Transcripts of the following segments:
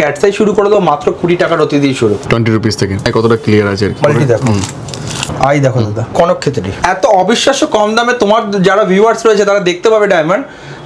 Cat's eye শুরু করে দাও মাত্র 20 টাকার অতি দিয়ে শুরু, 20 রুপিস থেকে। কতটা ক্লিয়ার আছে কোয়ালিটি দেখো। আই দেখো দাদা, কনক ক্ষেত্রী এত অবিশ্বাস্য কম দামে তোমার যারা ভিউয়ার্স রয়েছে তারা দেখতে পাবে ডায়মন্ড,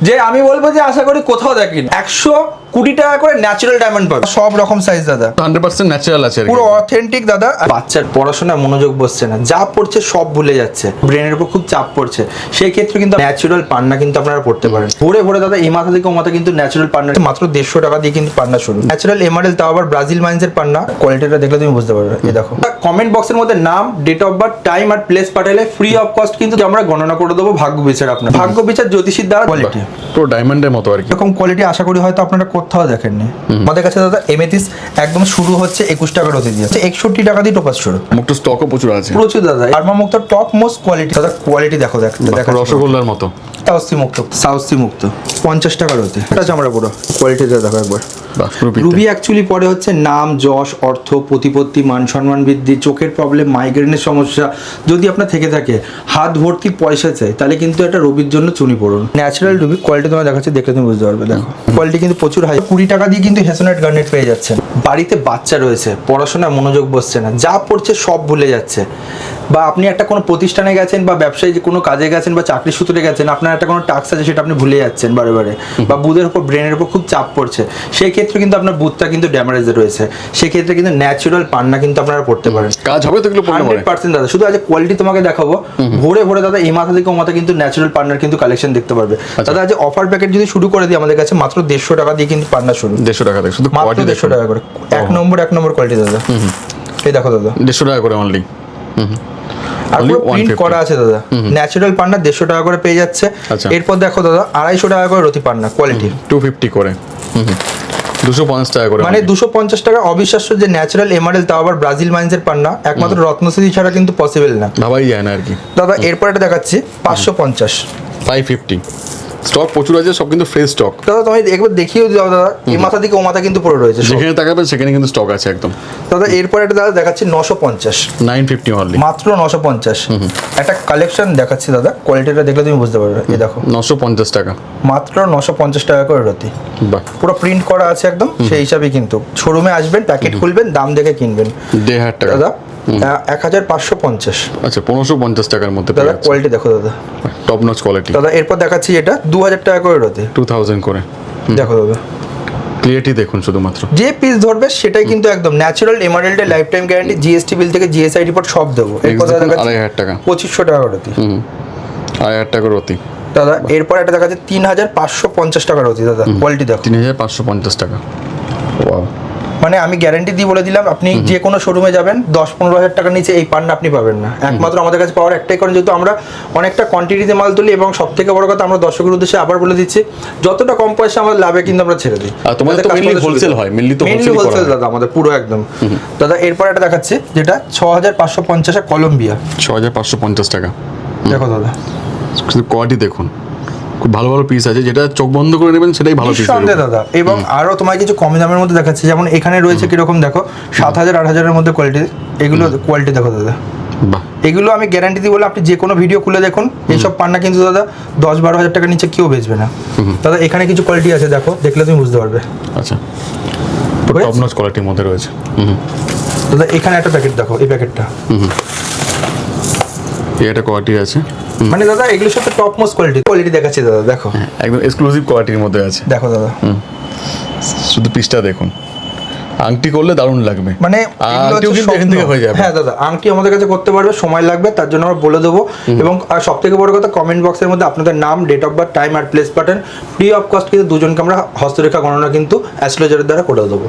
যে আমি বলবো যে আশা করি কোথাও দেখেন 120 টাকা করে ন্যাচারাল ডায়মন্ড পাবে, সব রকম সাইজ দাদা, 100% ন্যাচারাল আছে আর কি। পুরো অথেন্টিক দাদা। বাচ্চার পড়াশোনায় মনোযোগ বসছে না, যা পড়ছে সব ভুলে যাচ্ছে, ব্রেনের উপর খুব চাপ পড়ছে, সেই ক্ষেত্রে কিন্তু ন্যাচারাল পান্না কিন্তু আপনারা পড়তে পারেন। ভরে ভরে দাদা এই মাথা থেকে ও মাথা কিন্তু ন্যাচারাল পান্না মাত্র 150 টাকা দিয়ে কিন্তু পান্না শুরু। ন্যাচারাল এমারেল, তাও আবার ব্রাজিল মাইন্সের পান্না, কোয়ালিটিটা দেখলে তুমি বুঝতে পারবে। এই দেখো, কমেন্ট বক্সের মধ্যে নাম, ডেট অফ বার্থ, টাইম আর প্লেস পাঠালে ফ্রি অফ কস্ট কিন্তু আমরা গণনা করে দেবো ভাগ্য বিচার, আপনার ভাগ্য বিচার জ্যোতিষীর দ্বারা। কোয়ালিটি পুরো ডায়মন্ডের মতো আর কি, এরকম কোয়ালিটি আশা করি হয়তো আপনারা কোথাও দেখেননি। আমাদের কাছে দাদা এমেথিস একদম শুরু হচ্ছে 21 টাকার অতি দিয়ে, 61 টাকা দিয়ে টোপাস শুরু। মুক্ত স্টকও প্রচুর আছে, প্রচুর দাদা। আরমা মুক্ত টপ মোস্ট কোয়ালিটি দাদা, কোয়ালিটি দেখো দেখো, রসগোল্লার মতো। সাউথি মুক্ত 50 টাকার হতে, এটা আমরা পুরো কোয়ালিটিটা দেখো একবার। রুবি অ্যাকচুয়ালি পরে হচ্ছে নাম, যশ, অর্থ, প্রতিপত্তি, মান সম্মান বৃদ্ধি, চোখের প্রবলেম, মাইগ্রেনের সমস্যা যদি আপনার থেকে থাকে, হাত ভর্তি পয়সা চাই, তাহলে কিন্তু এটা রুবির জন্য চুনি পড়ুন। ন্যাচারাল রুবি কোয়ালিটি তোমার দেখাচ্ছে, দেখলে তুমি বুঝতে পারবে। দেখো কোয়ালিটি কিন্তু প্রচুর হাই। 20 টাকা দিয়ে কিন্তু হেসোনেট গার্নেট পেয়ে যাচ্ছেন। বাড়িতে বাচ্চা রয়েছে, পড়াশোনায় মনোযোগ বসছে না, যা পড়ছে সব ভুলে যাচ্ছে, বা আপনি একটা কোনো প্রতিষ্ঠানে গেছেন বা ব্যবসায়ী যে কোনো কাজে গেছেন বা চাকরি সূত্রে গেছেন, আপনার একটা কোনো টাস্ক আছে সেটা আপনি ভুলে যাচ্ছেন বারে বারে, বা বুধের উপর ব্রেনের উপর খুব চাপ পড়ছে, সেই ক্ষেত্রে কিন্তু আপনার বুধটা কিন্তু ড্যামেজ রয়েছে, সেক্ষেত্রে কিন্তু ন্যাচারাল পান্না কিন্তু আপনারা পড়তে পারেন, কাজ হবে তো। 100% দাদা। শুধু আজ কোয়ালিটি তোমাকে দেখাবো, ভরে ভরে দাদা এই মাথা থেকে ও মাথা কিন্তু ন্যাচারাল পান্নার কিন্তু কালেকশন দেখতে পারবে দাদা। আজ অফার প্যাকেট যদি শুরু করে দিই আমাদের কাছে, মাত্র 150 টাকা দিয়ে কিন্তু পান্না শুরু। 150 টাকা থেকে শুধু মাত্র 150 টাকা করে, এক নম্বর কোয়ালিটি দাদা। এই দেখো দাদা, 150 টাকা করে অনলি। আর পুরো প্রিন্ট করা আছে দাদা, ন্যাচারাল পান্না 150 টাকা করে পেয়ে যাচ্ছে। এরপর দেখো দাদা 250 টাকা করে রতি পান্না, কোয়ালিটি 250 করে, 250 টাকা করে, মানে 250 টাকা। অবিশ্বাস্য যে ন্যাচারাল এমারেল, তাও আবার ব্রাজিল মাইন্সের পান্না, একমাত্র রত্নশ্রী ছাড়া কিন্তু পসিবল না, ভাবাই যায় না আর কি দাদা। এরপর এটা দেখাচ্ছি 550, 550। স্টক প্রচুর আছে, সব কিন্তু ফ্রেশ স্টক দাদা। তুমি একবার দেখিও দাও দাদা, এই মাথা থেকে ও মাথা কিন্তু পুরো রয়েছে, যেখানে তাকাবেন সেখানে কিন্তু স্টক আছে একদম দাদা। এরপর এটা দাদা দেখাচ্ছি 950, 950 অনলি, মাত্র 950। একটা কালেকশন দেখাচ্ছি দাদা, কোয়ালিটিটা দেখলে তুমি বুঝতে পারবে। এই দেখো 950 টাকা, মাত্র 950 টাকা করে রতি, বাহ, পুরো প্রিন্ট করা আছে একদম। সেই হিসাবে কিন্তু শোরুমে আসবেন, প্যাকেট খুলবেন, দাম দেখে কিনবেন। 1500 টাকা দাদা 1550, আচ্ছা 1550 টাকার মধ্যে দাদা। কোয়ালিটি দেখো দাদা, টপ নচ কোয়ালিটি দাদা। এরপর দেখাচ্ছি এটা 2000 টাকা করে রতি, 2000 করে। দেখো দাদা, ক্লিয়ারিটি দেখুন শুধুমাত্র, যে পিস ধরবে সেটাই কিন্তু একদম ন্যাচারাল এমারেল্ডের life time guarantee, GST bill থেকে জিএসআই রিপোর্ট সব দেবো। এরপর দেখা 2500 টাকা, 2500 টাকা রতি, 2000 টাকা রতি দাদা। এরপর এটা দেখাচ্ছে 3550 টাকা রতি, দাদা। কোয়ালিটি দেখো, 3550 টাকা, ওয়াও। মানে আমি গ্যারান্টি দিয়ে বলে দিলাম, আপনি যে কোনো শোরুমে যাবেন 10-15 হাজার টাকার নিচে এই পান্না আপনি পাবেন না। একমাত্র আমাদের কাছে পাওয়ার একটাই কারণ, যেহেতু আমরা অনেকটা কোয়ান্টিটিতে মাল তুলি, এবং সব থেকে বড় কথা আমরা দর্শকের উদ্দেশ্যে আবার বলে দিচ্ছি, যতটা কম পয়সা আমাদের লাভে কিন্তু আমরা ছেড়ে দিই। আর তোমাদের তো মেইনলি হোলসেল হয়, মেইনলি তো হোলসেল দাদা আমাদের পুরো একদম। দাদা এরপর এটা দেখাচ্ছি যেটা 6550 কলম্বিয়া, 6550 টাকা। দেখো দাদা, শুধু কোয়ালিটি দেখুন, খুব ভালো ভালো পিস আছে, যেটা চোখ বন্ধ করে নেবেন সেটাই ভালো পিস সন্দেহ দাদা। এবং আরো তোমার কিছু কম দামের মধ্যে দেখাচ্ছি, যেমন এখানে রয়েছে কিরকম দেখো 7000-8000 এর মধ্যে কোয়ালিটি। এগুলো কোয়ালিটি দেখো দাদা, বাহ। এগুলো আমি গ্যারান্টি দিই বলে আপনি যে কোনো ভিডিও খুলে দেখুন, এইসব পান্না কিন্তু দাদা 10-12 হাজার টাকার নিচে কেউ বেচবে না দাদা। এখানে কিছু কোয়ালিটি আছে, দেখো, দেখলে তুমি বুঝতে পারবে। আচ্ছা, টপ নচ কোয়ালিটির মধ্যে রয়েছে দাদা। এখানে একটা প্যাকেট দেখো, এই প্যাকেটটা, এই একটা কোয়ালিটি আছে, মানে দাদা এগুলোর সাথে টপ মোস্ট কোয়ালিটি দেখাচ্ছি দাদা। দেখো একদম এক্সক্লুসিভ কোয়ালিটির মধ্যে আছে, দেখো দাদা। শুধু পিসটা দেখুন, আংটি করলে দারুণ লাগবে, মানে আংটিও কিন্তু এখান থেকে হয়ে যাবে। হ্যাঁ দাদা, আংটি আমাদের কাছে করতে পারবে, সময় লাগবে, তার জন্য আমরা বলে দেবো। এবং সব থেকে বড় কথা, কমেন্ট বক্সের মধ্যে আপনাদের নাম, ডেট অফ বার্থ, টাইম আর প্লেস পাঠান, ফ্রি অফ কস্ট কিন্তু দুজনকে আমরা হস্তরেখা গণনা কিন্তু অ্যাস্ট্রোলজারের দ্বারা করে দেবো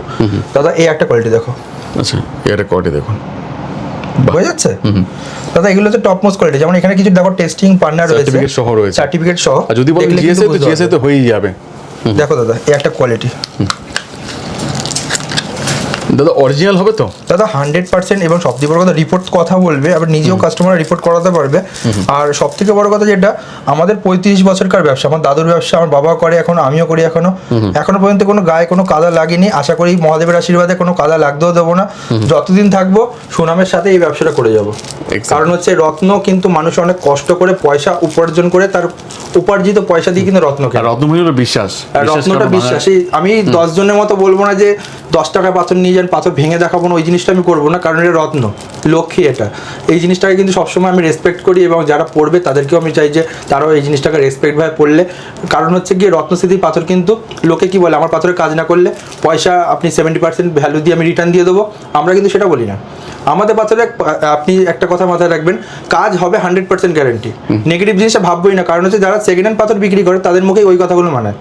দাদা। এই একটা কোয়ালিটি দেখো, আচ্ছা এই একটা কোয়ালিটি দেখুন, হয়ে যাচ্ছে দাদা। এগুলো হচ্ছে টপ মোস্ট কোয়ালিটি, যেমন এখানে কিছু দেখো টেস্টিং পান্না রয়েছে, সার্টিফিকেট সহ রয়েছে, সার্টিফিকেট সহ। আর যদি বলেন জিএসআই তো জিএসআই তো হয়েই যাবে। দেখো দাদা, এই একটা কোয়ালিটি, দাদা অরিজিনাল হবে তো? দাদা 100% এবং সবথেকে বড় কথা রিপোর্ট কথা বলবে, আবার নিজেও কাস্টমার রিপোর্ট করাতে পারবে। আর সবথেকে বড় কথা যেটা, আমাদের 35 বছরকার ব্যবসা, আমার দাদুর ব্যবসা, আমার বাবা করে এখনো, আমিও করি এখনো পর্যন্ত কোনো গায়ে কোনো কাদা লাগেনি। আশা করি মহাদেবের আশীর্বাদে কোনো কাদা লাগতেও দেবো না। যতদিন থাকবো সুনামের সাথে এই ব্যবসাটা করে যাবো। কারণ হচ্ছে রত্ন কিন্তু মানুষ অনেক কষ্ট করে পয়সা উপার্জন করে, তার উপার্জিত পয়সা দিয়ে কিন্তু রত্ন কেনে। রত্নমণি হলো বিশ্বাস, রত্নটা বিশ্বাসী। আমি 10 জনের মতো বলবো না যে 10 টাকায় পাথর নিয়ে যান, পাথর ভেঙে দেখাবো না, ওই জিনিসটা আমি করবো না। কারণ এটা রত্ন, লক্ষ্মী এটা। এই জিনিসটাকে কিন্তু সবসময় আমি রেসপেক্ট করি, এবং যারা পড়বে তাদেরকেও আমি চাই যে তারাও এই জিনিসটাকে রেসপেক্ট ভাবে পড়লে। কারণ হচ্ছে গিয়ে রত্নস্থিতির পাথর কিন্তু লোকে কি বলে, আমার পাথরের কাজ না করলে পয়সা আপনি 70% ভ্যালু দিয়ে আমি রিটার্ন দিয়ে দেবো। আমরা কিন্তু সেটা বলি না। আমাদের পাথরে আপনি একটা কথা মাথায় রাখবেন, কাজ হবে 100% গ্যারেন্টি। নেগেটিভ জিনিসটা ভাববোই না। কারণ হচ্ছে যারা সেকেন্ড হ্যান্ড পাথর বিক্রি করে তাদের মুখে ওই কথাগুলো মানায়।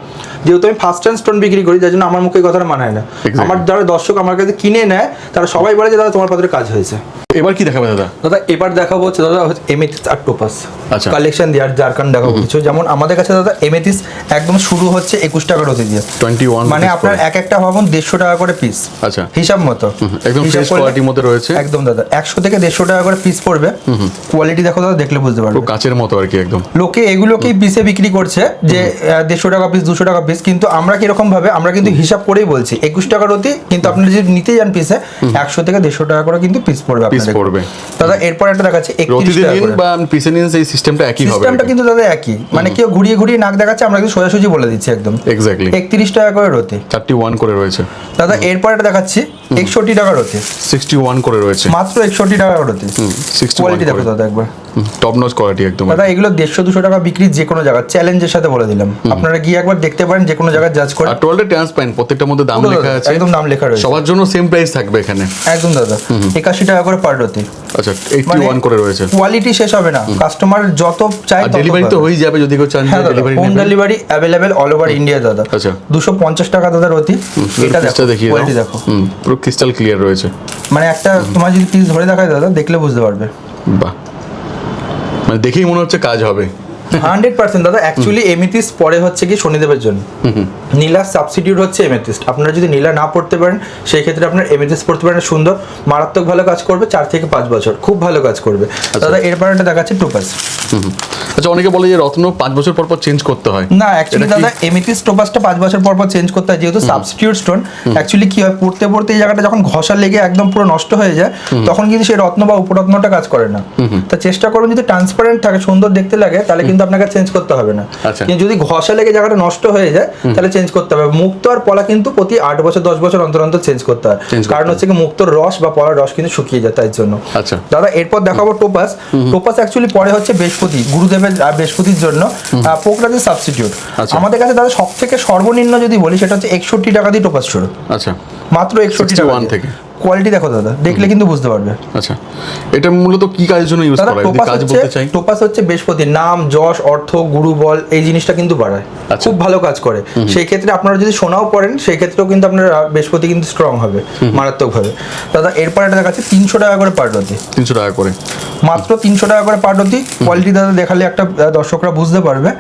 যেহেতু আমি ফার্স্ট হ্যান্ড স্টোন বিক্রি করি, যার জন্য আমার মুখে এই কথাটা মানায় না। আমার যারা দর্শক আমার কাছে কিনে নেয় তারা সবাই বলে যে দাদা তোমার পাথরের কাজ হয়েছে। এবার কি দেখাবে দাদা? দাদা এবার দেখাবো হচ্ছে দাদা এমেথিস্ট আর টোপাস আচ্ছা। কালেকশন দিয়ে, আর জারকান দেখাবো কিছু। যেমন আমাদের কাছে দাদা এমেথিস্ট একদম শুরু হচ্ছে 21 টাকা রতি দিয়ে, 21 মানে আপনার এক একটা ভাবুন 150 টাকা করে পিস। আচ্ছা, হিসাব মতো একদম ফ্রেশ কোয়ালিটির মধ্যে রয়েছে। একদম দাদা 100 থেকে 150 টাকা করে পিস পড়বে। কোয়ালিটি দেখো দাদা, দেখলে বুঝতে পারবে, পুরো কাচের মতো আর কি একদম। লোকে এগুলোকেই পিসে বিক্রি করছে যে 150 টাকা পিস, 200 টাকা পিস, কিন্তু আমরা কিরকম ভাবে, আমরা কিন্তু হিসাব করেই বলছি 21 টাকা রতি। কিন্তু আপনি যদি নিতে যান পিসে 100 থেকে 150 টাকা করে কিন্তু পিস পড়বে আপনাদের। দাদা এরপর একটা দেখাচ্ছে 31 টাকা করে, বা পিসে নিন, সেই সিস্টেমটা একই হবে। সিস্টেমটা কিন্তু দাদা একই, মানে কেউ ঘুরিয়ে ঘুরিয়ে নাক দেখাচ্ছে, আমরা কিন্তু সোজাসুজি বলে দিচ্ছি একদম এক্স্যাক্টলি 31 টাকা করে রতি, 31 করে রয়েছে। দাদা এরপর একটা দেখাচ্ছি 61 টাকা রতি, 61 করে রয়েছে, মাত্র 61 টাকা রতি। কোয়ালিটি দেখো দাদা একবার, টপ নচ কোয়ালিটি একদম। দাদা এগুলো 150-200 টাকা বিক্রি যে কোনো জায়গা, চ্যালেঞ্জের সাথে বলে দিলাম। আপনারা গিয়ে একবার দেখতে পারেন, যে কোনো জায়গায় জাজ করে। আর টোটালটা ট্রান্সপারেন্ট, প্রত্যেকটার মধ্যে দাম লেখা আছে, একদম দাম লেখা রয়েছে, সবার জন্য সেম প্রাইস থাকবে এখানে একদম দাদা 81 টাকা করে পার রতি। আচ্ছা 81 করে রয়েছে। কোয়ালিটি শেষ হবে না, কাস্টমার যত চাই তত ডেলিভারি তো হয়ে যাবে যদি কেউ চান delivery. Home delivery available all over India দাদা। আচ্ছা 250 টাকা দাদা রতি। এটা দেখো, দেখিয়ে কোয়ালিটি দেখো, পুরো ক্রিস্টাল ক্লিয়ার রয়েছে। মানে একটা তোমার যদি পিস ধরে দেখায় দাদা, দেখলে বুঝতে পারবে। বাহ, মানে দেখেই মনে হচ্ছে কাজ হবে 100% দাদা। অ্যাকচুয়ালি এমেথিস্ট পরে হচ্ছে কি শনিদেবের জন্য, নীলা সাবস্টিটিউট হচ্ছে এমেথিস্ট। আপনারা যদি নীলা না পড়তে পারেন সেই ক্ষেত্রে আপনার এমেথিস্ট পড়তে পারেন, সুন্দর মারাত্মক ভালো কাজ করবে, 4 থেকে 5 বছর খুব ভালো কাজ করবে দাদা। এরপর একটা দেখাচ্ছে টোপাস। আচ্ছা, অনেকে বলে যে রত্ন 5 বছর পর পর চেঞ্জ করতে হয়। না, অ্যাকচুয়ালি দাদা এমেথিস্ট টোপাসটা 5 বছর পর পর চেঞ্জ করতে হয়, যেহেতু সাবস্টিটিউট স্টোন। অ্যাকচুয়ালি কি হয়, পড়তে পড়তে এই জায়গাটা যখন ঘষা লেগে একদম পুরো নষ্ট হয়ে যায়, তখন কিন্তু সেই রত্ন বা উপরত্নটা কাজ করে না। তা চেষ্টা করুন যদি ট্রান্সপারেন্ট থাকে, সুন্দর দেখতে লাগে, তাহলে কিন্তু আপনাকে চেঞ্জ করতে হবে না। কিন্তু যদি ঘষা লেগে জায়গাটা নষ্ট হয়ে যায় তাহলে চেঞ্জ করতে হবে। মুক্তো আর পলা কিন্তু প্রতি 8 বছর 10 বছর অন্তর অন্তর চেঞ্জ করতে হয়, কারণ হচ্ছে কি মুক্তোর রস বা পলার রস কিন্তু শুকিয়ে যায়, তাই জন্য। আচ্ছা দাদা এরপর দেখাবো টোপাস। টোপাস অ্যাকচুয়ালি পরে হচ্ছে বৃহস্পতি, গুরুদেবের বৃহস্পতির জন্য পোকরাজের সাবস্টিটিউট। আমাদের কাছে দাদা সব থেকে সর্বনিম্ন যদি বলি সেটা হচ্ছে 61 টাকা দিয়ে টোপাস শুরু। আচ্ছা, মাত্র 61 টাকা থেকে। কোয়ালিটি দেখো দাদা, দেখলে কিন্তু বুঝতে পারবে। আচ্ছা, এটা মূলত কি কাজের জন্য ইউজ করা হয়? যদি কাজ বলতে চাই, টোপাস হচ্ছে বৃহস্পতি, নাম যশ অর্থ গুরু বল এই জিনিসটা কিন্তু বাড়ায়, খুব ভালো কাজ করে। সেই ক্ষেত্রে আপনারা যদি সোনাও পড়েন সেই ক্ষেত্রেও কিন্তু আপনার বৃহস্পতি কিন্তু স্ট্রং হবে মারাত্মক ভাবে। দাদা এরপর এটা দেখাচ্ছে 300 টাকা করে পার রতি, 300 টাকা করে, মাত্র 300 টাকা করে পার রতি। কোয়ালিটি দাদা দেখালে একটা দর্শকরা বুঝতে পারবে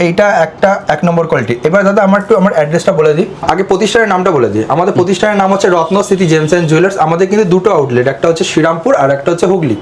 এইটা একটা 1 নম্বর কোয়ালিটি। এবার দাদা আমার অ্যাড্রেসটা বলে দিই, আগে প্রতিষ্ঠানের নামটা বলে দিই। আমাদের প্রতিষ্ঠানের নাম হচ্ছে রত্নস্থিতি জেমস এন্ড জুয়েলার্স। আমাদের কিন্তু দুটো আউটলেট, একটা হচ্ছে শ্রীরামপুর আর একটা হচ্ছে হুগলি।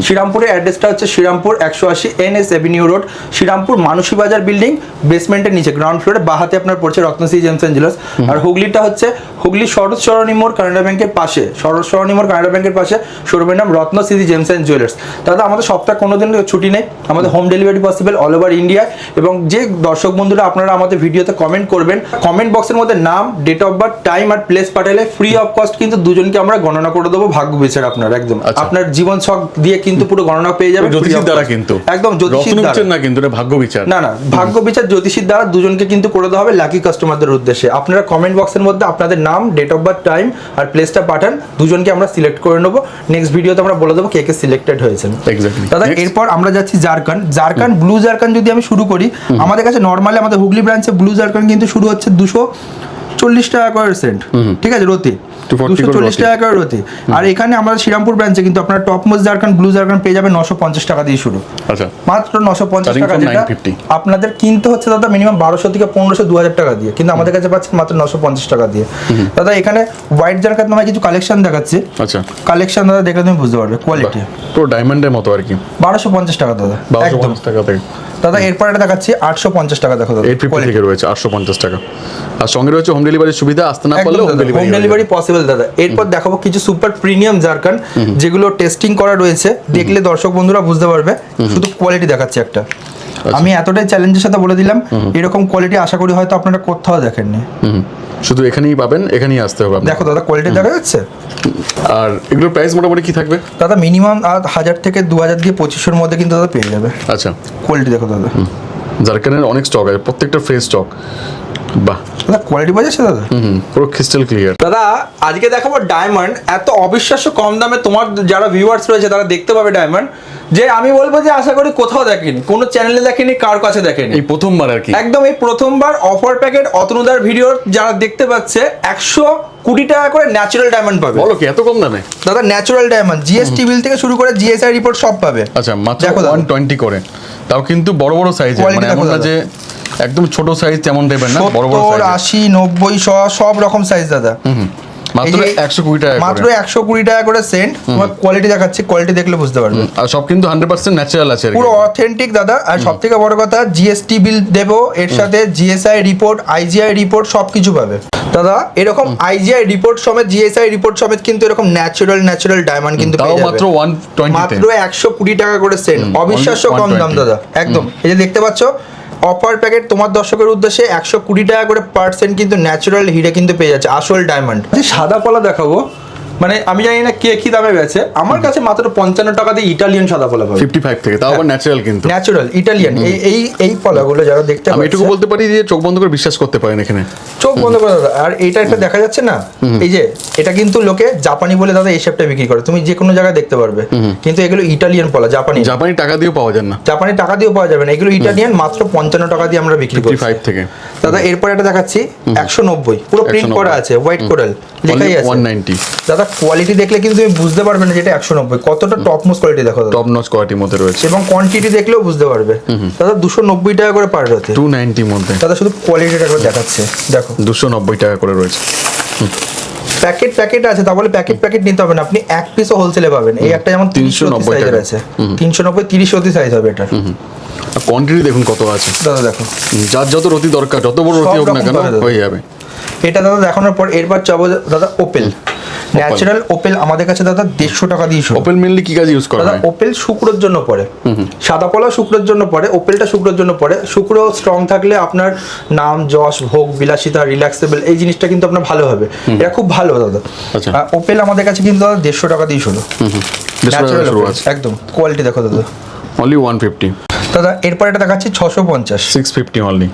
শ্রীরামপুরের অ্যাড্রেসটা হচ্ছে Serampore 180 NS avenue road, Serampore Manasi Bazar building, বেসমেন্টের নিচে গ্রাউন্ড ফ্লোরে বাহাতে আপনার পড়ছে রত্নস্থিতি জেমস এন্ড জুয়েলার্স। আর হুগলিটা হচ্ছে হুগলি শরৎ সরণী মোড় কানাডা ব্যাংকের পাশে, শরৎ সরণী মোড় কানাডা ব্যাংকের পাশে শোরুমের নাম রত্নস্থিতি জেমস এন্ড জুয়েলার্স। দাদা আমাদের সপ্তাহে কোনো দিন ছুটি নেই, আমাদের home delivery possible all over India. এবং যে দর্শক বন্ধুরা আপনারা আমাদের ভিডিওতে কমেন্ট করবেন, কমেন্ট বক্সের মধ্যে নাম, ডেট অফ বার্থ, টাইম আর প্লেস পাঠালে ফ্রি অফ কস্ট কিন্তু দুজনকে আমরা গণনা করে দেবো ভাগ্য বিচার আপনার একদম। আপনার জীবন ছক দিয়ে কিন্তু পুরো গণনা পেয়ে যাবেন জ্যোতিষীর দ্বারা, কিন্তু একদম জ্যোতিষীর দ্বারা না, কিন্তু এটা ভাগ্য বিচার না, ভাগ্য বিচার জ্যোতিষীর দ্বারা দুজনকে কিন্তু করে দেওয়া হবে লাকি কাস্টমারদের উদ্দেশ্যে। আপনারা কমেন্ট বক্সের মধ্যে আপনাদের নাম, ডেট অফ বার্থ, টাইম আর প্লেসটা পাঠান, দুজনকে আমরা সিলেক্ট করে নেবো। নেক্সট ভিডিওতে আমরা বলে দেবো কে কে সিলেক্টেড হয়েছেন। দাদা এরপর আমরা যাচ্ছি জারকান ব্লু জারকান। যদি আমি শুরু করি, আমাদের কাছে নর্মালি আমাদের হুগলি ব্রাঞ্চে ব্লু জারকান কিন্তু শুরু হচ্ছে 240 টাকা করে সেন্ট, ঠিক আছে, রতি 240 টাকা করে রতি। আর এখানে আমাদের শ্রীরামপুর ব্রাঞ্চে কিন্তু আপনার top most zircon blue zircon পেয়ে যাবে 950 টাকা দিয়ে শুরু। আচ্ছা, মাত্র 950 Starting টাকা, from যেটা 950 আপনাদের কিনতে হচ্ছে দাদা মিনিমাম 1200 থেকে 1500 2000 টাকা দিয়ে, কিন্তু আমাদের কাছে পাচ্ছেন মাত্র 950 টাকা দিয়ে। দাদা এখানে হোয়াইট জারকান তোমায় কিছু কালেকশন দেখাচ্ছি। আচ্ছা, কালেকশন দাদা দেখলে তুমি বুঝতে পারবে কোয়ালিটি। পুরো ডায়মন্ডের মতো আর কি। 1250 টাকা দাদা, একদম 1250 টাকা থেকে। দাদা এরপর এটা দেখাচ্ছি 850 টাকা, দেখো দাদা 850 থেকে রয়েছে 850 টাকা। আর সঙ্গে রয়েছে হোম ডেলিভারির সুবিধা, আসতে না পারলে হোম হোম ডেলিভারি পসিবল দাদা। এরপর দেখাবো কিছু সুপার প্রিমিয়াম জারকান যেগুলো টেস্টিং করা রয়েছে, দেখলে দর্শক বন্ধুরা বুঝতে পারবে। শুধু কোয়ালিটি দেখাচ্ছি একটা, আমি এতটাই চ্যালেঞ্জের সাথে বলে দিলাম, এরকম কোয়ালিটি আশা করি হয়তো আপনারা কোথাও দেখেননি। শুধু এখানেই পাবেন, এখানেই আসতে হবে আপনার। দেখো দাদা কোয়ালিটি দেখা যাচ্ছে। আর এগুলোর প্রাইস মোটামুটি কি থাকবে দাদা মিনিমাম 1000 থেকে 2000 দিয়ে 2500-এর মধ্যে কিন্তু দাদা পেয়ে যাবে। আচ্ছা, কোয়ালিটি দেখো দাদা, জারকানের অনেক স্টক আছে, প্রত্যেকটা ফ্রেশ স্টক। বাহ, দাদা কোয়ালিটি বোঝাচ্ছে দাদা। পুরো ক্রিস্টাল ক্লিয়ার। দাদা আজকে দেখাবো ডায়মন্ড, এত অবিশ্বাস্য কম দামে তোমার যারা ভিউয়ার্স রয়েছে তারা দেখতে পাবে ডায়মন্ড, যে আমি বলবো যে আশা করি কোথাও দেখেনি, কোনো চ্যানেলে দেখেনি, কার কাছে দেখেনি, এই প্রথমবার আর কি। একদম এই প্রথমবার অফার প্যাকেট অতনুদার ভিডিওর যারা দেখতে পাচ্ছে 120 টাকা করে ন্যাচারাল ডায়মন্ড পাবে। বলো কি এত কম দামে? দাদা ন্যাচারাল ডায়মন্ড জিএসটি বিল থেকে শুরু করে জিএসআই রিপোর্ট সব পাবে। আচ্ছা, মাত্র দেখো দাদা। 120 করে, তাও কিন্তু বড় বড় সাইজ, Quality মানে এমন দেখো না দাদা। যে একদম ছোট সাইজ তেমন টাইপের না, বড় বড় 70, সাইজ। 80, 90, 100 সব রকম সাইজ দাদা। মাত্র এই যে 120 টাকা মাত্র করে। 120 টাকা করে সেন্ট। তোমার কোয়ালিটি দেখাচ্ছি, কোয়ালিটি দেখলে বুঝতে পারবে। আর সব কিন্তু 100% ন্যাচারাল আছে আর কি। পুরো অথেন্টিক দাদা। আর সব থেকে বড় কথা জিএসটি বিল দেবো, এর সাথে জিএসআই রিপোর্ট, আইজিআই রিপোর্ট সব কিছু পাবে দাদা। এরকম আইজিআই রিপোর্ট সমেত, জিএসআই রিপোর্ট সমেত কিন্তু এরকম ন্যাচারাল ডায়মন্ড কিন্তু তাও পেয়ে যাবে মাত্র 120 তে। মাত্র 120 টাকা করে সেন্ট, অবিশ্বাস্য কম দাম 120 দাদা। একদম এই যে দেখতে পাচ্ছ অফার প্যাকেট তোমার দর্শকের উদ্দেশ্যে 120 টাকা করে পার্সেন্ট কিন্তু ন্যাচারাল হিরে কিন্তু পেয়ে যাচ্ছে, আসল ডায়মন্ড। যে সাদা পলা দেখাবো, মানে আমি জানি না কে কি দামে বেচে, আমার কাছে মাত্র 55 টাকা দিয়ে ইটালিয়ান সাদা পলা পাবে 55 থেকে, তাও আবার ন্যাচারাল কিন্তু। Natural Italian. এই পলাগুলো যারা দেখতে আমি এটুকু পাচ্ছে বলতে পারি যে চোখ বন্ধ করে বিশ্বাস করতে পারেন এখানে। চোখ বন্ধ করে দাদা। আর এইটা একটা দেখা যাচ্ছে না, এই যে এটা কিন্তু লোকে জাপানি বলে দাদা এই শেপটা বিক্রি করে, তুমি যে কোনো জায়গায় দেখতে পারবে, কিন্তু এগুলো ইটালিয়ান পলা, জাপানি। জাপানি টাকা দিয়েও পাওয়া যায় না, জাপানি টাকা দিয়েও পাওয়া যাবে না, এগুলো ইটালিয়ান। মাত্র 55 টাকা দিয়ে আমরা বিক্রি করি 55 থেকে। দাদা এরপর এটা দেখাচ্ছি 190, পুরো প্রিন্ট করা আছে, হোয়াইট কোরাল লেখাই আছে 190। দাদা কোয়ালিটি দেখলে কিন্তু তুমি বুঝতে পারবে না যেটা 190 কতটা টপ মোস্ট কোয়ালিটি দেখো দাদা। টপ নচ কোয়ালিটির মধ্যে রয়েছে, এবং কোয়ান্টিটি দেখলেও বুঝতে পারবে দাদা। 290 টাকা করে পার হতে 290 মধ্যে দাদা, শুধু কোয়ালিটিটা একবার দেখাচ্ছে দেখো। 290 টাকা করে রয়েছে। প্যাকেট আছে, তা বলে প্যাকেট নিতে হবে না, আপনি এক পিসও হোলসেলে পাবেন। এই একটা যেমন 390 সাইজের আছে, 390 30 রতি সাইজ হবে এটা। আর কোয়ান্টিটি দেখুন কত আছে দাদা দেখো, যার যত রতি দরকার, যত বড় রতি সব হোক না রকম কেন পাবে দাদা। হয়ে যাবে। এটা দাদা দেখানোর পর এরপর চাবো দাদা ওপেল, ন্যাচারাল ওপেল আমাদের কাছে দাদা 150 টাকা দিয়ে শুরু। ওপেল মেনলি কি কাজে ইউজ করা দাদা হয়? ওপেল শুক্রোর জন্য পড়ে, সাদা পলা শুক্রোর জন্য পড়ে, ওপেলটা শুক্রোর জন্য পড়ে। শুক্র স্ট্রং থাকলে আপনার নাম যশ ভোগ বিলাসিতা রিল্যাক্সেবল এই জিনিসটা কিন্তু আপনার ভালো হবে, এটা খুব ভালো দাদা। আচ্ছা। ওপেল আমাদের কাছে কিন্তু দাদা 150 টাকা দিয়ে শুরু, 150 টাকা ন্যাচারাল শুরু আছে, একদম। কোয়ালিটি দেখো দাদা, অনলি 150। দাদা এরপর এটা দেখাচ্ছি 650, 650 অনলি।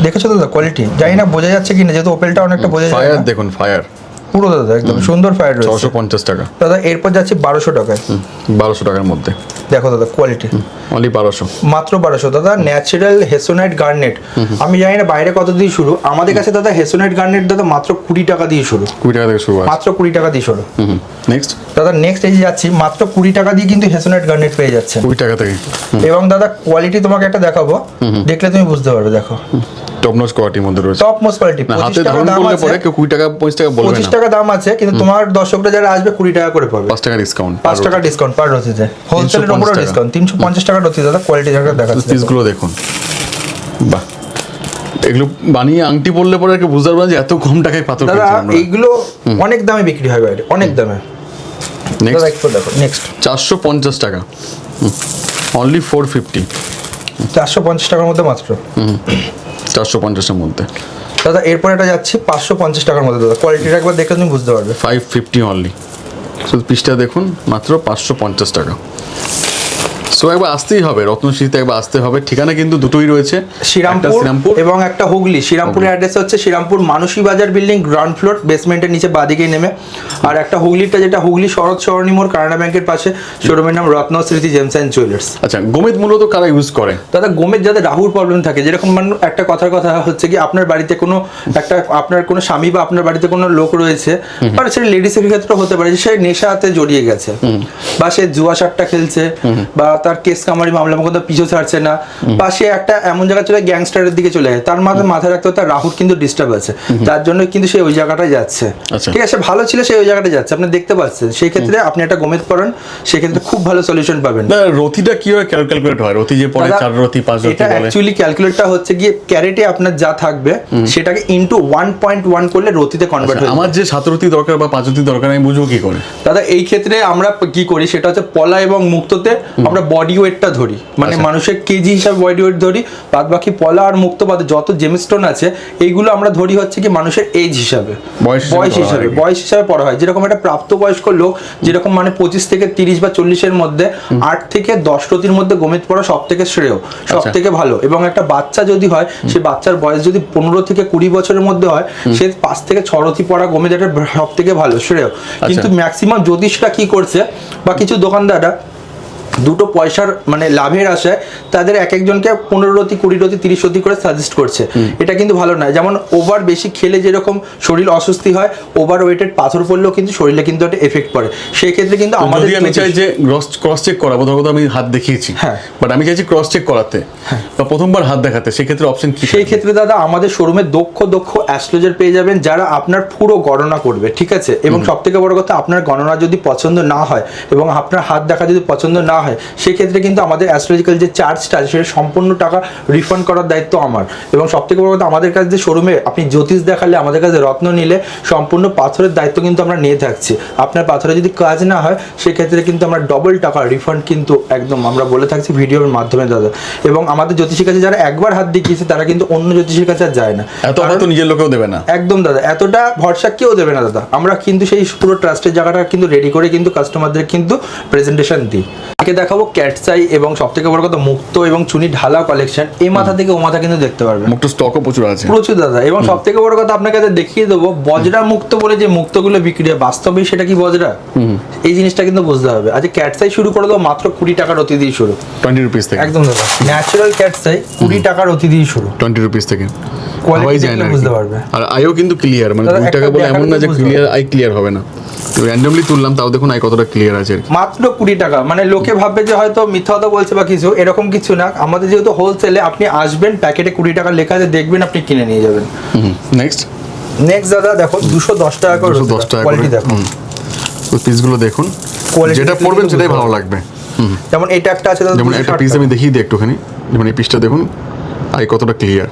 দেখেছো দাদা কোয়ালিটি? জানি না বোঝা যাচ্ছে কিনা, যেহেতু ওপেলটা অনেকটা বোঝা যায় ফায়ার না। দেখুন, ফায়ার পুরো দাদা একদম সুন্দর ফায়ার রয়েছে। 650 টাকা। দাদা এরপর যাচ্ছি 1200 টাকায়, 1200 টাকার মধ্যে দেখো দাদা কোয়ালিটি অনলি 1200। মাত্র 1200 দাদা। ন্যাচারাল হেসোনাইট গার্নেট, আমি জানি না বাইরে কত দিয়ে শুরু, আমাদের কাছে দাদা হেসোনাইট গার্নেট দাদা মাত্র 20 টাকা দিয়ে শুরু, 20 টাকা থেকে শুরু আছে। মাত্র 20 টাকা দিয়ে শুরু। নেক্সট দাদা নেক্সট এই যে যাচ্ছি, মাত্র 20 টাকা দিয়ে কিন্তু হেসোনাইট গার্নেট পেয়ে যাচ্ছে। 20 টাকা থেকে। এবং দাদা কোয়ালিটি তোমাকে একটা দেখাবো, দেখলে তুমি বুঝতে পারবে। দেখো টপ নচ কোয়ালিটির মধ্যে রয়েছে, টপ মোস্ট কোয়ালিটি। না, হাতে 25 টাকা ধারণ দাম করলে আছে, পরে কেউ 20 টাকা 25 টাকা বলবে 25 না। টাকা দাম আছে, কিন্তু তোমার দর্শকরা যারা আসবে 20 টাকা করে পাবে, 5 টাকা ডিসকাউন্ট, 5 টাকা ডিসকাউন্ট পার রসিদে, হোলসেলের উপরে 350 ডিসকাউন্ট 350 টাকা রসিদ। দাদা কোয়ালিটি দেখাচ্ছে পিসগুলো দেখুন, বাহ। এগুলো বানিয়ে আংটি পরলে পরে কেউ বুঝতে পারবে না যে এত কম টাকায় পাথর দাদা। কিনছি আমরা। এইগুলো অনেক দামে বিক্রি হয় বাইরে, অনেক দামে। নেক্সট দাদা একটু দেখো নেক্সট 450 টাকা, অনলি 450। 450 টাকার মধ্যে মাত্র, 450 এর মধ্যে। দাদা এরপর এটা যাচ্ছি 550 টাকার মধ্যে। দাদা কোয়ালিটিটা একবার দেখলে তুমি বুঝতে পারবে। 550 অনলি, শুধু পিসটা দেখুন, মাত্র 550 টাকা। সো একবার আসতেই হবে, রত্নশ্রীতে একবার আসতে হবে। ঠিকানা কিন্তু দুটোই রয়েছে, একটা শ্রীরামপুর এবং একটা হুগলি। শ্রীরামপুরের অ্যাড্রেস হচ্ছে Serampore Manasi Bazar building, ground floor, বেসমেন্টের নিচে বাদিকেই নেমে। আর একটা হুগলিটা যেটা হুগলি শরৎ সরণী মোড়, কানাডা ব্যাংকের পাশে, শোরুমের নাম রত্নস্মৃতি জেমস অ্যান্ড জুয়েলার্স। আচ্ছা, গোমেদ মূলত কারা ইউজ করে? দাদা গোমেদ যাদের রাহুর প্রবলেম থাকে, যেরকম একটা কথার কথা হচ্ছে কি আপনার বাড়িতে কোনো একটা আপনার কোনো স্বামী বা আপনার বাড়িতে কোনো লোক রয়েছে, বা সেটা লেডিসের ক্ষেত্রে হতে পারে, সে নেশাতে জড়িয়ে গেছে, বা সে জুয়া সাট্টা খেলছে, বা তার কেস কামারি মামলা মোকদ্দমা পিছু ছাড়ছে না, বা সে একটা এমন জায়গায় চলে গ্যাংস্টারের দিকে চলে যায়, তার মাথায় রাখতে হবে তার রাহুর কিন্তু ডিস্টার্ব আছে, তার জন্য কিন্তু সে ওই জায়গাটায় যাচ্ছে। ঠিক আছে, ভালো ছিল সে ওই জায়গাটায় যাচ্ছে, আপনি দেখতে পাচ্ছেন। সেই ক্ষেত্রে আপনি একটা গোমেদ করেন, সেই ক্ষেত্রে খুব ভালো সলিউশন পাবেন। রতিটা কি হয় ক্যালকুলেট হয়? রতি যে পড়ে 4 রতি 5 রতি এটা বলে, অ্যাকচুয়ালি ক্যালকুলেটটা হচ্ছে গিয়ে ক্যারেটে আপনার যা থাকবে সেটাকে ইনটু 1.1 করলে রতিতে কনভার্ট হয়। আমার যে 7 রতি দরকার বা 5 রতি দরকার, আমি বুঝবো কি করে? দাদা এই ক্ষেত্রে আমরা কি করি সেটা হচ্ছে পলা এবং মুক্ততে আমরা বডি ওয়েটটা ধরি, মানে মানুষের কেজি হিসাবে বডি ওয়েট ধরি, বাদ বাকি পলা আর মুক্ত বাদে যত জেমস্টোন আছে এইগুলো আমরা ধরি হচ্ছে কি মানুষের এজ হিসাবে, বয়স হিসাবে পড়া হয়। যেরকম একটা প্রাপ্তবয়স্ক লোক যেরকম মানে 25 থেকে 30 বা 40-এর মধ্যে 8 থেকে 10 রতির মধ্যে গোমেদ পড়া সব থেকে শ্রেয়, সব থেকে ভালো। এবং একটা বাচ্চা যদি হয়, সে বাচ্চার বয়স যদি 15 থেকে 20 বছরের মধ্যে হয়, সে 5 থেকে 6 রতি পড়া গোমেদ এটা সব থেকে ভালো শ্রেয়। কিন্তু ম্যাক্সিমাম জ্যোতিষরা কি করছে বা কিছু দোকানদাররা দুটো পয়সার মানে লাভের আশায় তাদের এক একজনকে 15 রতি 20 রতি 30 রতি করে সাজেস্ট করছে, এটা কিন্তু ভালো নয়। যেমন ওভার বেশি খেলে যেরকম শরীর অস্বস্তি হয়, ওভার ওয়েটেড পাথর পড়লেও কিন্তু শরীরে কিন্তু একটা এফেক্ট পড়ে। সেই ক্ষেত্রে কিন্তু আমাদের আমি চাই যে ক্রস চেক করাবো, ধরো আমি হাত দেখিয়েছি, বাট আমি চাইছি ক্রস চেক করাতে বা প্রথমবার হাত দেখাতে, সেই ক্ষেত্রে অপশন কি? সেই ক্ষেত্রে দাদা আমাদের শোরুমে দক্ষ অ্যাস্ট্রোলজার পেয়ে যাবেন, যারা আপনার পুরো গণনা করবে, ঠিক আছে? এবং সব থেকে বড় কথা, আপনার গণনা যদি পছন্দ না হয় এবং আপনার হাত দেখা যদি পছন্দ না হয়, সেক্ষেত্রে কিন্তু আমাদের অ্যাস্ট্রোলজিক্যাল যে চার্জটা সেটা সম্পূর্ণ টাকা রিফান্ড করার দায়িত্ব আমার। এবং সব থেকে বড় কথা, আমাদের কাছে যে শোরুমে আপনি জ্যোতিষ দেখালে, আমাদের কাছে রত্ন নিলে সম্পূর্ণ পাথরের দায়িত্ব কিন্তু আমরা নিয়ে থাকছি। আপনার পাথরে যদি কাজ না হয় সেক্ষেত্রে কিন্তু আমরা ডবল টাকা রিফান্ড কিন্তু একদম আমরা বলে থাকছি ভিডিওর মাধ্যমে দাদা। এবং আমাদের জ্যোতিষীর কাছে যারা একবার হাত দেখিয়েছে তারা কিন্তু অন্য জ্যোতিষীর কাছে আর যায় না, এত হয়তো নিজের লোকেও দেবে না। একদম দাদা, এতটা ভরসা কেউ দেবে না দাদা। আমরা কিন্তু সেই পুরো ট্রাস্টের জায়গাটা কিন্তু রেডি করে কিন্তু কাস্টমারদের কিন্তু প্রেজেন্টেশন দিই। আজকে দেখাবো ক্যাটসাই এবং সব থেকে বড় কথা মুক্ত এবং চুনি ঢালা কালেকশন। এই মাথা থেকে ও মাথা কিন্তু দেখতে পারবেন, মুক্ত স্টকও প্রচুর আছে, প্রচুর দাদা। এবং সব থেকে বড় কথা আপনার কাছে দেখিয়ে দেবো বজরা মুক্ত বলে যে মুক্তগুলো বিক্রি হয়, বাস্তবেই সেটা কি বজরা, এই জিনিসটা কিন্তু বুঝতে হবে। আজ ক্যাটসাই শুরু করে দেবো মাত্র 20 টাকার অতি দিয়ে শুরু, 20 রুপিস থেকে। একদম দাদা, ন্যাচারাল ক্যাটসাই 20 টাকার অতি দিয়ে শুরু, 20 রুপিস থেকে কোয়ালিটি দেখলে বুঝতে পারবে। আর আইও কিন্তু ক্লিয়ার, মানে 2 টাকা বলে এমন না যে ক্লিয়ার আই ক্লিয়ার হবে না। র্যান্ডমলি তুললাম, তাও দেখুন আই কতটা ক্লিয়ার আছে, মাত্র 20 টাকা। মানে লোকে ভাববে যে হয়তো মিথ্যা কথা বলছে বা কিছু, এরকম কিছু না। আমাদের যেহেতু হোলসেলে, আপনি আসবেন, প্যাকেটে 20 টাকা লেখা আছে, দেখবেন, আপনি কিনে নিয়ে যাবেন। নেক্সট দাদা দেখো 210 টাকা করে, 210 টাকা কোয়ালিটি দেখুন, তো পিসগুলো দেখুন, যেটা পড়বেন সেটাই ভালো লাগবে। যেমন এটা একটা আছে দাদা, যেমন একটা পিস আমি দেখিয়ে দিই একটুখানি, যেমন এই পিসটা দেখুন আই কতটা ক্লিয়ার।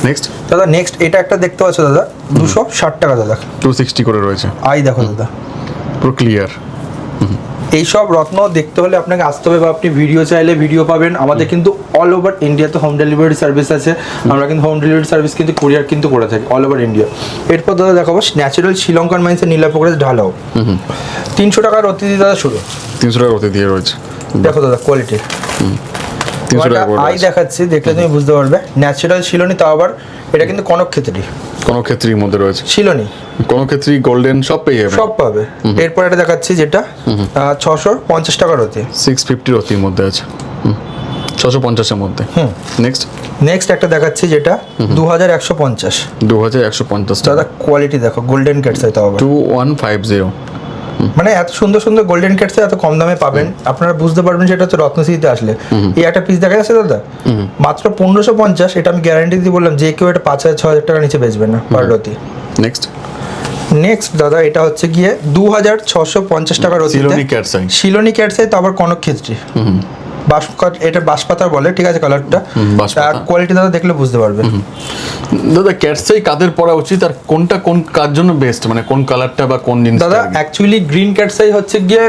নেক্সট দাদা, নেক্সট এটা একটা দেখতে পাচ্ছ দাদা, 260 টাকা দাদা, 260 করে রয়েছে। আই দেখো দাদা, পুরো ক্লিয়ার। এইসব রত্ন দেখতে হলে আপনাকে আসতে হবে, বা আপনি ভিডিও চাইলে ভিডিও পাবেন। আমাদের কিন্তু অল ওভার ইন্ডিয়াতে হোম ডেলিভারি সার্ভিস আছে, আমরা কিন্তু হোম ডেলিভারি সার্ভিস কিন্তু কুরিয়ার কিন্তু করে থাকি অল ওভার ইন্ডিয়া। এরপর দাদা দেখাবো ন্যাচারাল শ্রীলঙ্কান মাইন্সের নীলাপোকরের ঢালাও, 300 টাকার অতি দিয়ে দাদা শুরু, 300 টাকা অতি দিয়ে রয়েছে। দেখো দাদা কোয়ালিটি, 300 টাকা আই দেখাচ্ছি, দেখলে তুমি বুঝতে পারবে। ন্যাচারাল শিলনি, তাও আবার এটা কিন্তু কনকক্ষেত্রী, কনকক্ষেত্রীর মধ্যে রয়েছে শিলনি, কনকক্ষেত্রী গোল্ডেন সব পেয়ে যাবে, সব পাবে। এরপর এটা দেখাচ্ছি যেটা 650 টাকার অতি, 650 অতির মধ্যে আছে, 650 এর মধ্যে। নেক্সট একটা দেখাচ্ছি যেটা 2150 টাকা। দাদা কোয়ালিটি দেখো, গোল্ডেন ক্যাটসাই, তাও আবার 2150। মানে এত সুন্দর সুন্দর গোল্ডেন ক্যাটসাই এত কম দামে পাবেন, আপনারা বুঝতে পারবেন সেটা হচ্ছে রত্নশ্রীতে আসলে। এই একটা পিস দেখা যাচ্ছে দাদা মাত্র 1550, এটা আমি গ্যারান্টি দিয়ে বললাম যে কেউ এটা 5000-6000 টাকার নিচে বেচবেন না পার রতি। নেক্সট দাদা এটা হচ্ছে গিয়ে 2650 টাকার রতি, শিলনি ক্যাটসাই, তো আবার কনকক্ষেত্রী, এটা বাঁশপাতা বলে, ঠিক আছে কালারটা, আর কোয়ালিটি দাদা দেখলে বুঝতে পারবে। দাদা ক্যাটসাই কাদের পরা উচিত আর কোনটা কোন কার জন্য বেস্ট, মানে কোন কালারটা বা কোন জিনিস? দাদা অ্যাকচুয়ালি গ্রিন ক্যাটসাই হচ্ছে গিয়ে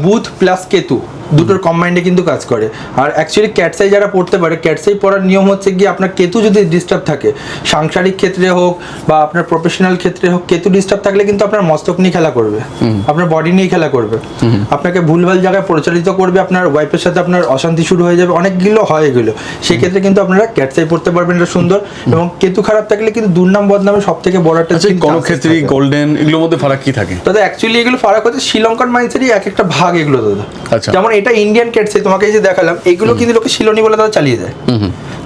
বুধ প্লাস কেতু, দুটোর কম্বাইন্ডে কিন্তু কাজ করে। আর অ্যাকচুয়ালি ক্যাটসাই যারা পড়তে পারে, ক্যাটসাই পড়ার নিয়ম হচ্ছে গিয়ে আপনার কেতু যদি ডিস্টার্ব থাকে, সাংসারিক ক্ষেত্রে হোক বা আপনার প্রফেশনাল ক্ষেত্রে হোক, কেতু ডিস্টার্ব থাকলে কিন্তু আপনার মস্তক নিয়ে খেলা করবে, আপনার বডি নিয়ে খেলা করবে, আপনাকে ভুলভাল জায়গায় পরিচালিত করবে, আপনার ওয়াইফের সাথে আপনার অশান্তি শুরু হয়ে যাবে, অনেকগুলো হয় এগুলো। সেক্ষেত্রে কিন্তু আপনারা ক্যাটসাই পড়তে পারবেন, এটা সুন্দর। এবং কেতু খারাপ থাকলে কিন্তু দুর্নাম বদনামে সব থেকে বড় একটা কনকক্ষেত্রী, গোল্ডেন, এগুলোর মধ্যে ফারাক কি থাকে? দাদা অ্যাকচুয়ালি এগুলো ফারাক হচ্ছে শ্রীলঙ্কার মাইন্ডসেটই এক একটা ভাগ এগুলো দাদা। আচ্ছা। যেমন এটা ইন্ডিয়ান ক্যাটসাই তোমাকে এই যে দেখালাম, এগুলো কিন্তু লোকে শিলনি বলে দাদা চালিয়ে যায়,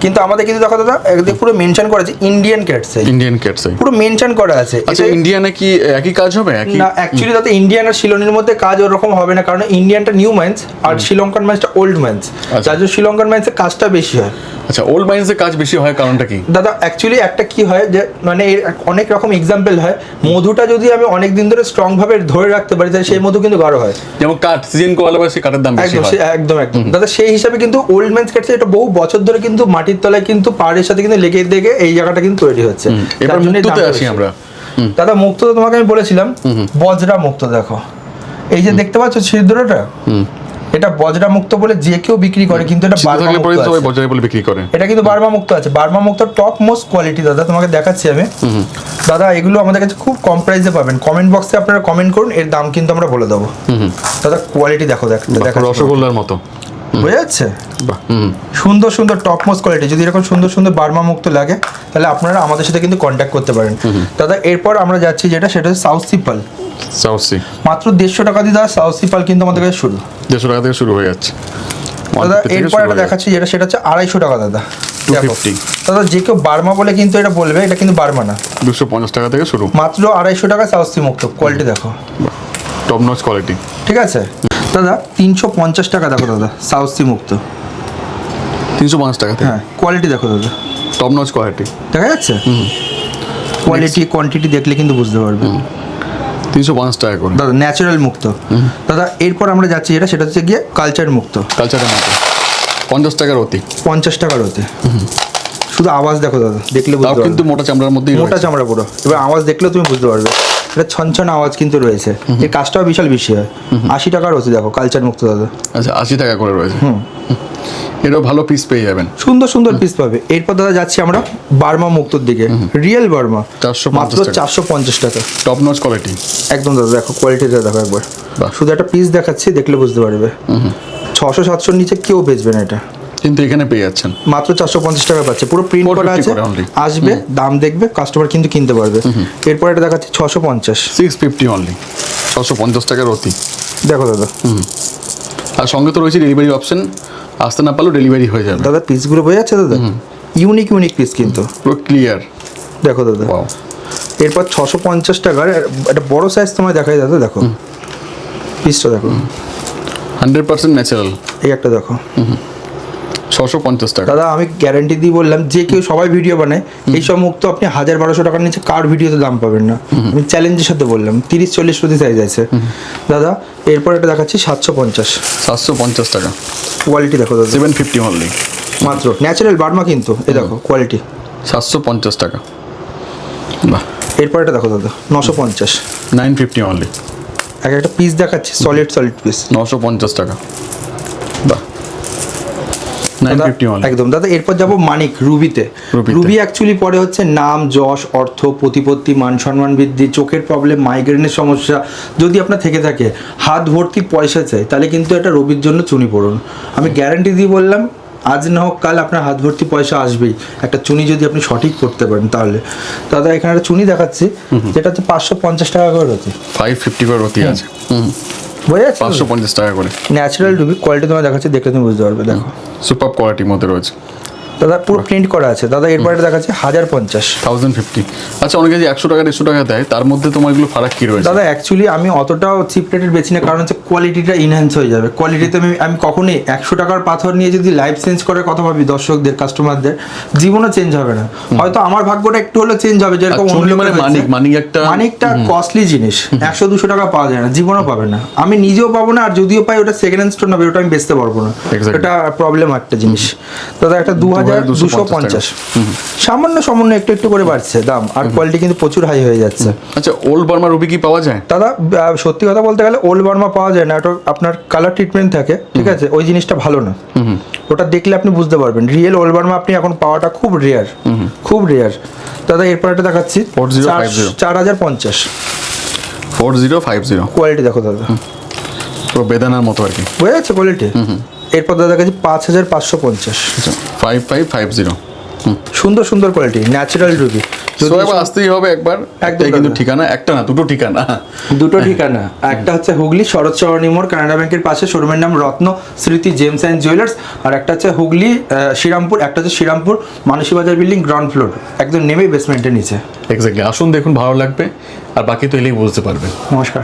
কিন্তু আমাদের কিন্তু দেখো দাদা একদিকে পুরো মেনশন করা আছে ইন্ডিয়ান ক্যাটসাই, ইন্ডিয়ান ক্যাটসাই পুরো মেনশন করা আছে। আচ্ছা, ইন্ডিয়ানে কি একই কাজ হবে? একই না, অ্যাকচুয়ালি দাদা ইন্ডিয়ান আর শিলনির মধ্যে কাজ ওরকম হবে না, কারণ ইন্ডিয়ানটা নিউ মাইন্স আর শ্রীলঙ্কান মাইন্সটা ওল্ড মাইন্স। যার জন্য শ্রীলঙ্কান মাইন্সের কাজটা বেশি হয়। আচ্ছা, ওল্ড মাইন্সের কাজ বেশি হয়, কারণটা কি দাদা? অ্যাকচুয়ালি একটা কি হয় যে মানে এর অনেক রকম এক্সাম্পল হয়। মধুটা যদি আমি অনেক দিন ধরে স্ট্রং ভাবে ধরে রাখতে পারি, তাহলে সেই মধু কিন্তু গাঢ় হয়। যেমন কাঠ সিজন কোয়ালা সেই কাঠের দাম বেশি হয়। একদম একদম দাদা, সেই হিসাবে কিন্তু ওল্ড ম্যানস ক্যাটসাই এটা বহু বছর ধরে কিন্তু মাটির তলায় কিন্তু পাহাড়ের সাথে কিন্তু লেগে লেগে এই জায়গাটা কিন্তু তৈরি হচ্ছে। এবার মুক্ততে আসি আমরা। দাদা মুক্ত তো তোমাকে আমি বলেছিলাম, বজরা মুক্ত। দেখো এই যে দেখতে পাচ্ছ ছিদ্রটা, এটা বজরা মুক্ত বলে যে কেউ বিক্রি করে, কিন্তু এটা বার্মা মুক্ত আছে। বজরা বলে বিক্রি করে, এটা কিন্তু বার্মা মুক্ত আছে। বার্মা মুক্ত টপ মোস্ট কোয়ালিটি দাদা, তোমাকে দেখাচ্ছি আমি। দাদা এগুলো আমাদের কাছে খুব কম প্রাইসে পাবেন। কমেন্ট বক্সে আপনারা কমেন্ট করুন, এর দাম কিন্তু আমরা বলে দেবো। দাদা কোয়ালিটি দেখো, দেখো রসগোল্লার মতো, বোঝা যাচ্ছে? সুন্দর সুন্দর টপ মোস্ট কোয়ালিটি। যদি এরকম সুন্দর সুন্দর বার্মা মুক্ত লাগে, তাহলে আপনারা আমাদের সাথে কিন্তু কন্ট্যাক্ট করতে পারেন। দাদা এরপর আমরা যাচ্ছি যেটা, সেটা হচ্ছে সাউথ সি পাল। সাউথ সি মাত্র 150 টাকা দিয়ে দাদা সাউথ সি পাল কিন্তু আমাদের কাছে শুরু। 150 টাকা থেকে শুরু হয়ে যাচ্ছে দাদা। এরপর এটা দেখাচ্ছি যেটা, সেটা হচ্ছে 250 টাকা দাদা। 250 দাদা যে কেউ বার্মা বলে কিন্তু এটা বলবে, এটা কিন্তু বার্মা না। 250 টাকা থেকে শুরু, মাত্র 250 টাকা সাউথ সি মুক্ত। কোয়ালিটি দেখো, টপ নচ কোয়ালিটি। ঠিক আছে দাদা। 350 টাকা দেখো দাদা সাউথ সি মুক্ত। 350 টাকা থেকে, হ্যাঁ কোয়ালিটি দেখো দাদা, টপ নচ কোয়ালিটি দেখা যাচ্ছে। কোয়ালিটি কোয়ান্টিটি দেখলে কিন্তু বুঝতে পারবে। 350 টাকা করে দাদা ন্যাচারাল মুক্ত। দাদা এরপর আমরা যাচ্ছি যেটা, সেটা হচ্ছে গিয়ে কালচার মুক্ত। কালচারের মতো 50 টাকার অতি, 50 টাকার হতে। শুধু আওয়াজ দেখো দাদা, দেখলে বুঝতে পারবে। কিন্তু মোটা চামড়ার মধ্যেই মোটা চামড়া পুরো। এবার আওয়াজ দেখলেও তুমি বুঝতে পারবে, এটা ছনছন আওয়াজ কিন্তু রয়েছে। এর কাজটাও বিশাল বেশি হয়। 80 টাকার হতে দেখো কালচার মুক্ত দাদা। আচ্ছা, 80 টাকা করে রয়েছে। এটাও ভালো পিস পেয়ে যাবেন, সুন্দর সুন্দর পিস পাবে। এরপর দাদা যাচ্ছি আমরা বার্মা মুক্তর দিকে। রিয়েল বার্মা 450 মাত্র 450 টাকা। টপ নচ কোয়ালিটি একদম দাদা, দেখো কোয়ালিটিটা দেখো একবার। বাহ। শুধু একটা পিস দেখাচ্ছি, দেখলে বুঝতে পারবে। 600-700 নিচে কেউ বেচবে না এটা, কিন্তু এখানে পেয়ে যাচ্ছেন মাত্র 450 টাকা পাচ্ছে। পুরো প্রিন্ট করা 450 আছে, করে only। আসবে দাম দেখবে, কাস্টমার কিন্তু কিনতে পারবে। এরপর এটা দেখাচ্ছি 650। 650 অনলি, 650 টাকার অতি। দেখো দাদা, আর সঙ্গে তো রয়েছে ডেলিভারি অপশন, আসতে না পারলেও ডেলিভারি হয়ে যাবে। দাদা পিসগুলো বোঝা যাচ্ছে দাদা, ইউনিক ইউনিক পিস কিন্তু পুরো ক্লিয়ার। দেখো দাদা। ওয়াও। এরপর 650 টাকার একটা বড় সাইজ তোমায় দেখাই দাদা, দেখো পিসটা দেখো, 100% ন্যাচারাল। এই একটা দেখো 650 টাকা। দাদা আমি গ্যারান্টি দিয়ে বললাম, যে কেউ সবাই ভিডিও বানায়, এই সব মুক্ত আপনি 1000-1200 টাকার নিচে কার ভিডিওতে দাম পাবেন না। আমি চ্যালেঞ্জের সাথে বললাম, 30-40 প্রতি সাইজ আছে দাদা। এরপর এটা দেখাচ্ছি 750। 750 টাকা। কোয়ালিটি দেখো দাদা, 750 অনলি, মাত্র ন্যাচারাল বার্মা কিন্তু। এই দেখো কোয়ালিটি, 750 টাকা। বাহ। এরপর এটা দেখো দাদা 950। 950 অনলি, এক একটা পিস দেখাচ্ছি, সলিড পিস। 950 টাকা। বাহ। 950 অনলি, একদম দাদা। এরপর যাবো মানিক রুবিতে। রুবি অ্যাকচুয়ালি পরে হচ্ছে নাম, যশ, অর্থ, প্রতিপত্তি, মান সম্মান বৃদ্ধি, চোখের প্রবলেম, মাইগ্রেনের সমস্যা যদি আপনার থেকে থাকে, হাত ভর্তি পয়সা চাই, তাহলে কিন্তু এটা রবির জন্য চুনি পড়ুন। আমি গ্যারান্টি দিয়ে বললাম, আজ না হোক কাল আপনার হাত ভর্তি পয়সা আসবেই, একটা চুনি যদি আপনি সঠিক করতে পারেন তাহলে। দাদা এখানে একটা চুনি দেখাচ্ছি, যেটা হচ্ছে 550 টাকা করে হচ্ছে। 550 করে অতি আছে। বোঝা যাচ্ছে? 550 টাকা করে ন্যাচারাল রুবি। কোয়ালিটি তোমার দেখাচ্ছি, দেখলে তুমি বুঝতে পারবে। দেখো সুপার কোয়ালিটির মধ্যে রয়েছে দাদা, পুরো প্রিন্ট করা আছে দাদা। এরপরে দেখাচ্ছি 1050। 1050। আচ্ছা, অনেকে যে 100 টাকা 150 টাকা দেয়, তার মধ্যে তোমার এগুলো ফারাক কি রয়েছে? দাদা অ্যাকচুয়ালি আমি অতটাও চিপ রেটের বেছি না, কারণ হচ্ছে কোয়ালিটিটা ইনহ্যান্স হয়ে যাবে। কোয়ালিটিতে আমি কখনোই 100 টাকার পাথর নিয়ে যদি লাইফ চেঞ্জ করার কথা ভাবি দর্শকদের, কাস্টমারদের, জীবনও চেঞ্জ হবে না। হয়তো আমার ভাগ্যটা একটু হলেও চেঞ্জ হবে, যেরকম মানে মানিকটা কস্টলি জিনিস, 100-200 টাকা পাওয়া যায় না, জীবনও পাবে না। আমি নিজেও পাবো না, আর যদিও পাই ওটা সেকেন্ড হ্যান্ড স্টোর না, ওটা আমি বেচতে পারবো না। এটা প্রবলেম একটা জিনিস। দাদা একটা 2000 9250। সামান্য সামান্য একটু একটু করে বাড়ছে দাম, আর কোয়ালিটি কিন্তু প্রচুর হাই হয়ে যাচ্ছে। আচ্ছা, ওল্ড বার্মা রুবি কি পাওয়া যায়? দাদা সত্যি কথা বলতে গেলে ওল্ড বার্মা পাওয়া যায় না, ওটা আপনার কালার ট্রিটমেন্ট থাকে, ঠিক আছে, ওই জিনিসটা ভালো না। ওটা দেখলে আপনি বুঝতে পারবেন রিয়েল ওল্ড বার্মা আপনি এখন পাওয়াটা খুব রেয়ার, খুব রেয়ার। দাদা এরপর একটা দেখাচ্ছি 4050। 4050 কোয়ালিটি দেখো দাদা, পুরো বেদানার মতো আর কি, বুঝে যাচ্ছে কোয়ালিটি। এরপর দাদা কাছে 5550। আচ্ছা 5550। সুন্দর সুন্দর কোয়ালিটি, ন্যাচারাল রুবি। সো এবার আসতেই হবে একবার, একটাই কিন্তু ঠিকানা, একটা না দুটো ঠিকানা। দুটো ঠিকানা, একটা হচ্ছে হুগলি শরৎ সরণী মোড় কানাডা ব্যাংকের পাশে, শোরুমের নাম রত্ন স্মৃতি জেমস অ্যান্ড জুয়েলার্স। আর একটা হচ্ছে হুগলি শ্রীরামপুর, একটা হচ্ছে Serampore Manasi Bazar building ground floor, একদম নেমে বেসমেন্টের নিচে। এক্স্যাক্টলি, আসুন দেখুন, ভালো লাগবে, আর বাকি তো এলেই বুঝতে পারবেন। নমস্কার।